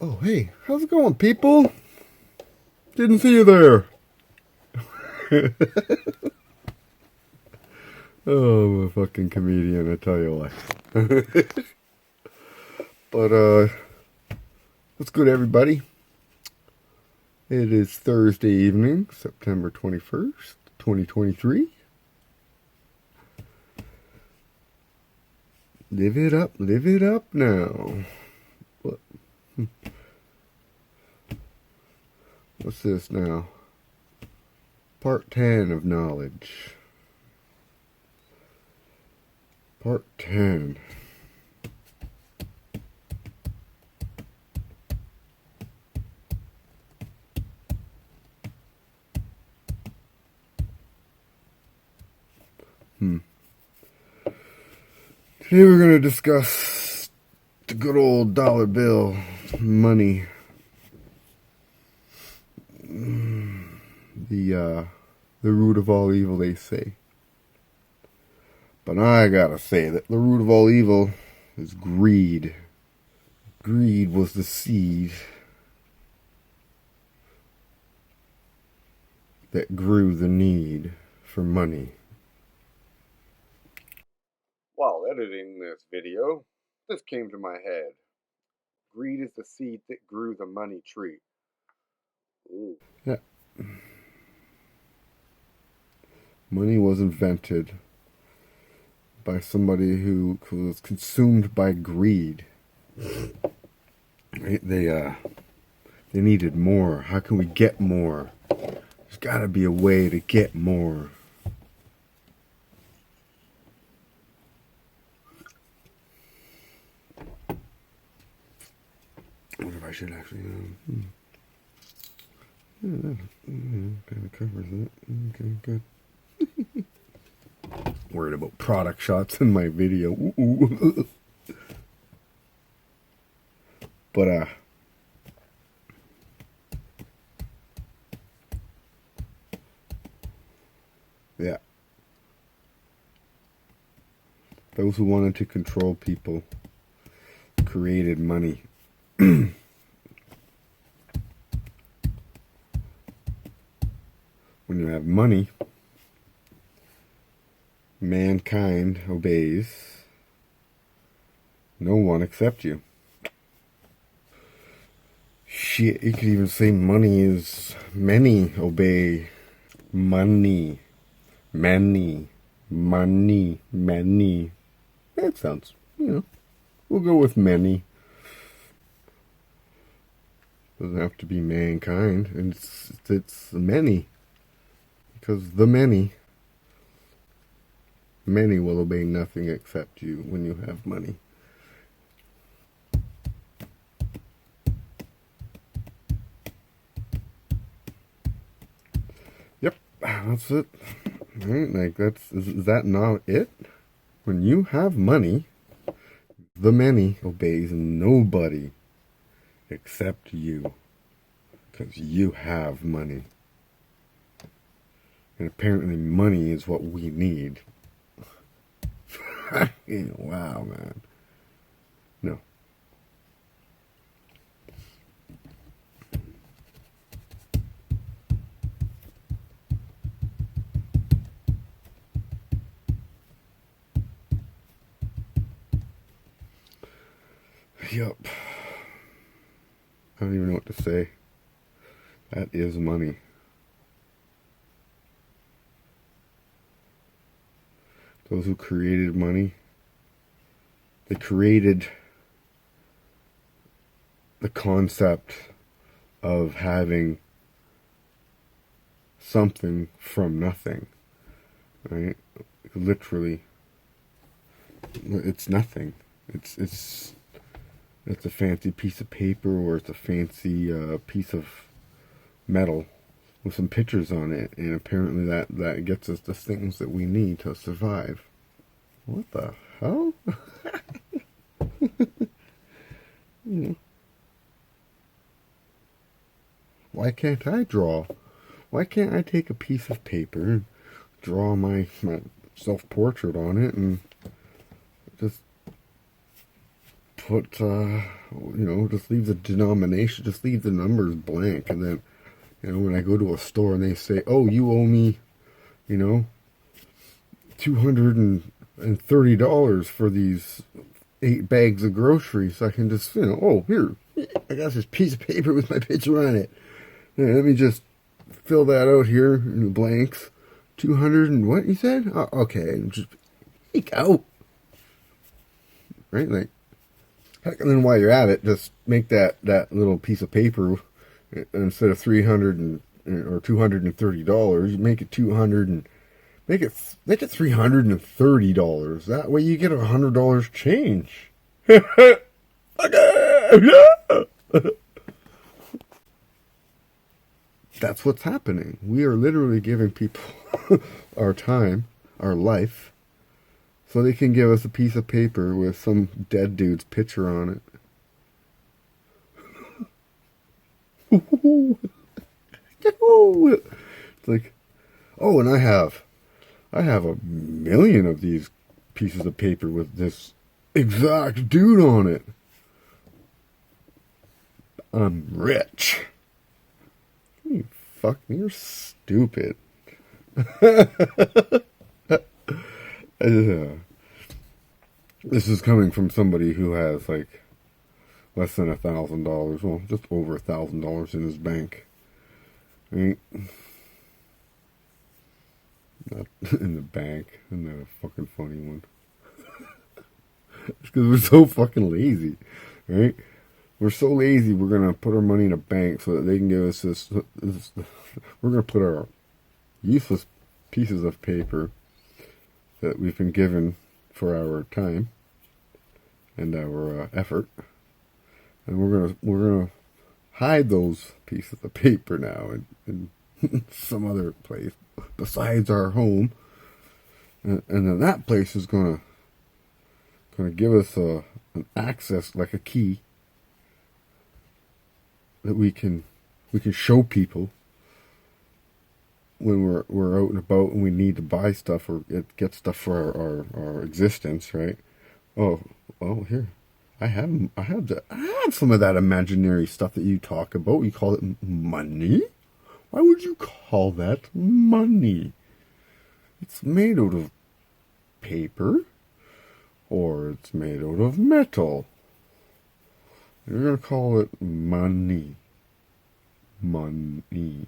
Oh, hey, how's it going, people? Didn't see you there. Oh, I'm a fucking comedian, I tell you what. But, what's good, everybody? It is Thursday evening, September 21st, 2023. Live it up now. What? What's this now? Part 10 of knowledge. Part 10. Today we're going to discuss the good old dollar bill, money. The root of all evil, they say. But I gotta say that the root of all evil is greed. Greed was the seed that grew the need for money. While editing this video, this came to my head. Greed is the seed that grew the money tree. Ooh. Yeah. Money was invented by somebody who was consumed by greed. They needed more. How can we get more? There's got to be a way to get more. I wonder if I should actually. Yeah, that kind of covers it. Okay, good. Worried about product shots in my video. Ooh. But yeah. Those who wanted to control people created money. When you have money, mankind obeys no one except you. Shit, you could even say money is many obey money. Many. That sounds, we'll go with many. Doesn't have to be mankind. And it's many. Because the many will obey nothing except you when you have money. Yep, that's it. Right? Like is that not it? When you have money, the many obeys nobody except you. Because you have money. And apparently money is what we need. Wow, man. No. Yup. I don't even know what to say. That is money. Those who created money, they created the concept of having something from nothing, right? Literally, it's nothing. It's a fancy piece of paper, or it's a fancy piece of metal with some pictures on it, and apparently that gets us the things that we need to survive. What the hell? Why can't I draw? Why can't I take a piece of paper and draw my self-portrait on it and just put, just leave the denomination, just leave the numbers blank. And then, when I go to a store and they say, oh, you owe me, $230 for these 8 bags of groceries, I can just, oh, here, I got this piece of paper with my picture on it. Let me just fill that out here in the blanks. 200 and what you said? Okay, just peek out. Right? Like, heck, and then while you're at it, just make that little piece of paper, instead of $300 or $230, you make it 200 and make it $330. That way you get $100 change. Okay, yeah. That's what's happening. We are literally giving people our time, our life, so they can give us a piece of paper with some dead dude's picture on it. It's like, oh, and I have a million of these pieces of paper with this exact dude on it. I'm rich. You fuck me, you're stupid. This is coming from somebody who has like less than $1,000, well, just over $1,000 in his bank. Right? Not in the bank. Isn't that a fucking funny one? It's because we're so fucking lazy, right? We're so lazy, we're going to put our money in a bank so that they can give us this we're going to put our useless pieces of paper that we've been given for our time and our effort, and we're gonna hide those pieces of paper now in some other place besides our home, and then that place is gonna give us an access, like a key, that we can show people when we're out and about and we need to buy stuff or get stuff for our existence, right? Oh, here, I have some of that imaginary stuff that you talk about. You call it money? Why would you call that money? It's made out of paper, or it's made out of metal. You're gonna call it money. Money.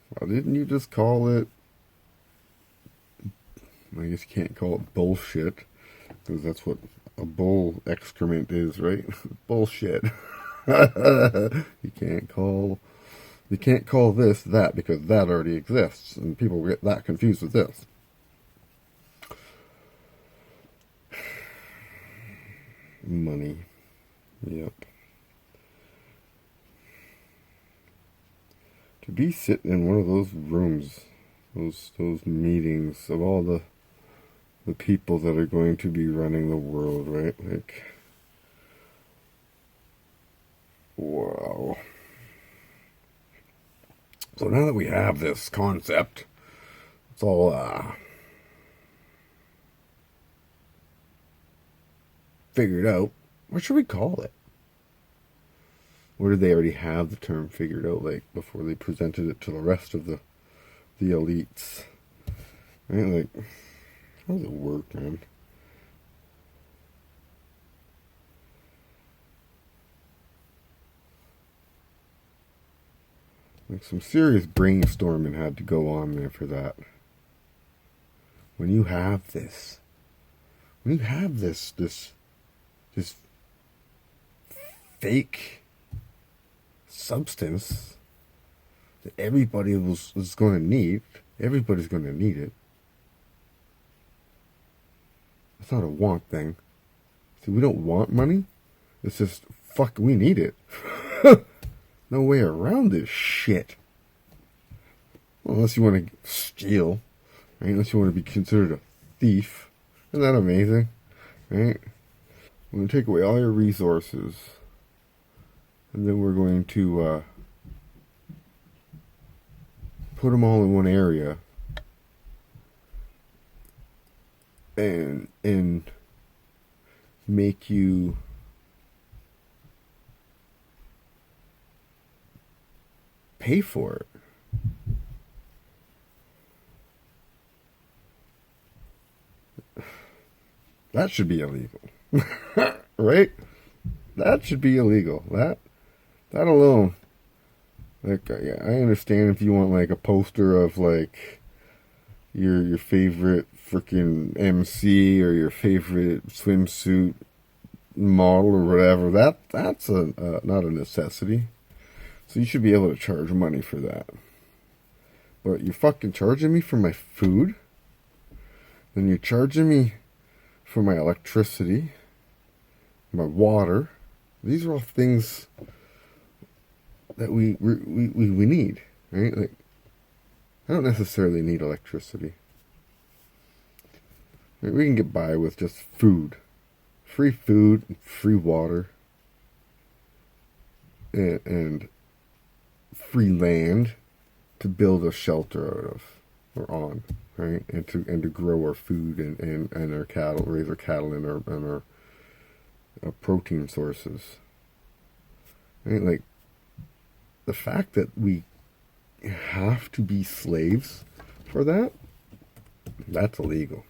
Why didn't you just call it, I guess you can't call it bullshit, because that's what a bull excrement is, right? Bullshit. You can't call this that, because that already exists, and people get that confused with this. Money. Yep. To be sitting in one of those rooms, those meetings of all the people that are going to be running the world, right? Like, wow. So now that we have this concept, it's all figured out, what should we call it? Or did they already have the term figured out, like, before they presented it to the rest of the elites? Right? Like, how does it work, man? Like, some serious brainstorming had to go on there for that. When you have this fake substance that everybody is going to need, everybody's going to need it. It's not a want thing. See, we don't want money. It's just, fuck, we need it. No way around this shit. Well, unless you want to steal, right? Unless you want to be considered a thief. Isn't that amazing? Right? We're going to take away all your resources. And then we're going to put them all in one area. And make you pay for it. That should be illegal. Right? That should be illegal. That alone. Like, I understand if you want like a poster of like your favorite freaking MC or your favorite swimsuit model or whatever. That's not a necessity. So you should be able to charge money for that. But you're fucking charging me for my food? Then you're charging me for my electricity, my water. These are all things that we need, right? Like, I don't necessarily need electricity. Right? We can get by with just food, free water, and free land to build a shelter out of or on, right? And to grow our food and our cattle, raise our cattle and our protein sources. Right? Like, the fact that we have to be slaves for that, that's illegal.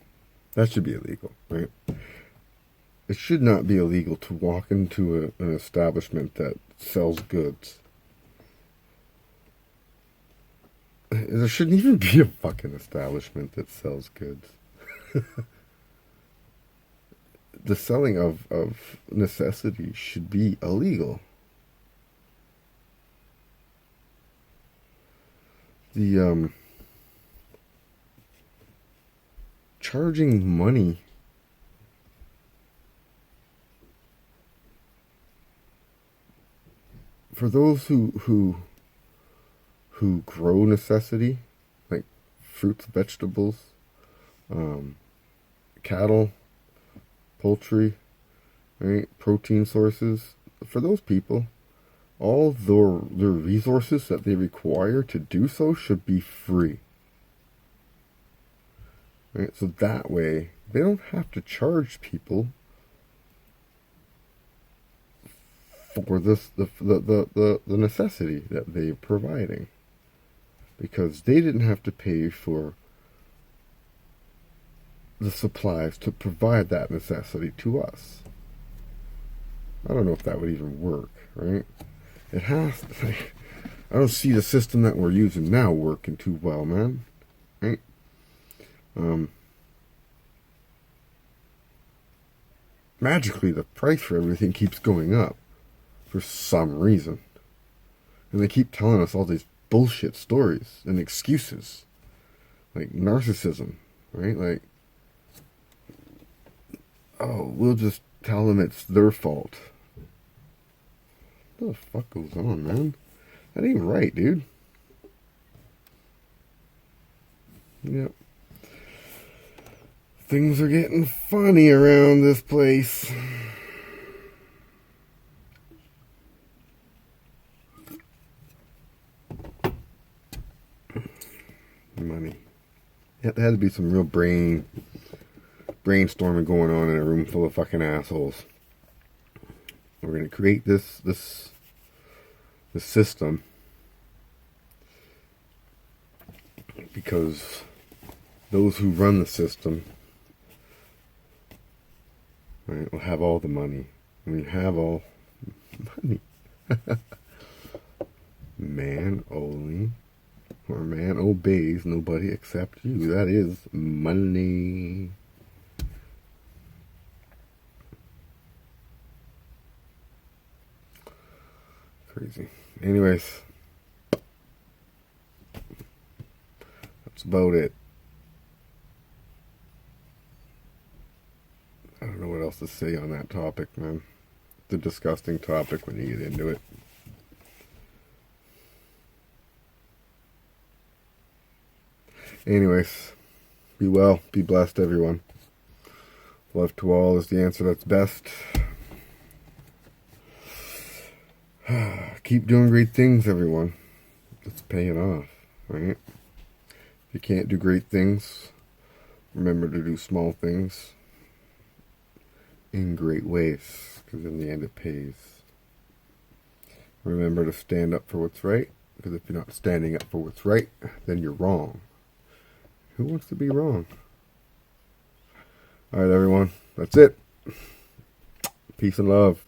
That should be illegal, right? It should not be illegal to walk into an establishment that sells goods. There shouldn't even be a fucking establishment that sells goods. The selling of necessities should be illegal. The charging money for those who grow necessity, like fruits, vegetables, cattle, poultry, right, protein sources. For those people, all their resources that they require to do so should be free. Right? So that way, they don't have to charge people for the necessity that they're providing. Because they didn't have to pay for the supplies to provide that necessity to us. I don't know if that would even work, right? It has to. Like, I don't see the system that we're using now working too well, man. Right? Magically, the price for everything keeps going up for some reason. And they keep telling us all these bullshit stories and excuses. Like narcissism, right? Like, oh, we'll just tell them it's their fault. What the fuck goes on, man? That ain't right, dude. Yep. Things are getting funny around this place. Money. Yeah, there had to be some real brainstorming going on in a room full of fucking assholes. We're gonna create this system because those who run the system, right, will have all the money. I mean, have all money. Man only, or man obeys nobody except you. That is money. Crazy. Anyways, that's about it. I don't know what else to say on that topic, man. It's a disgusting topic when you get into it. Anyways, be well, be blessed, everyone. Love to all is the answer that's best. Keep doing great things, everyone. It's paying off, right? If you can't do great things, remember to do small things in great ways, because in the end it pays. Remember to stand up for what's right, Because if you're not standing up for what's right, then you're wrong. Who wants to be wrong? Alright, everyone. That's it. Peace and love.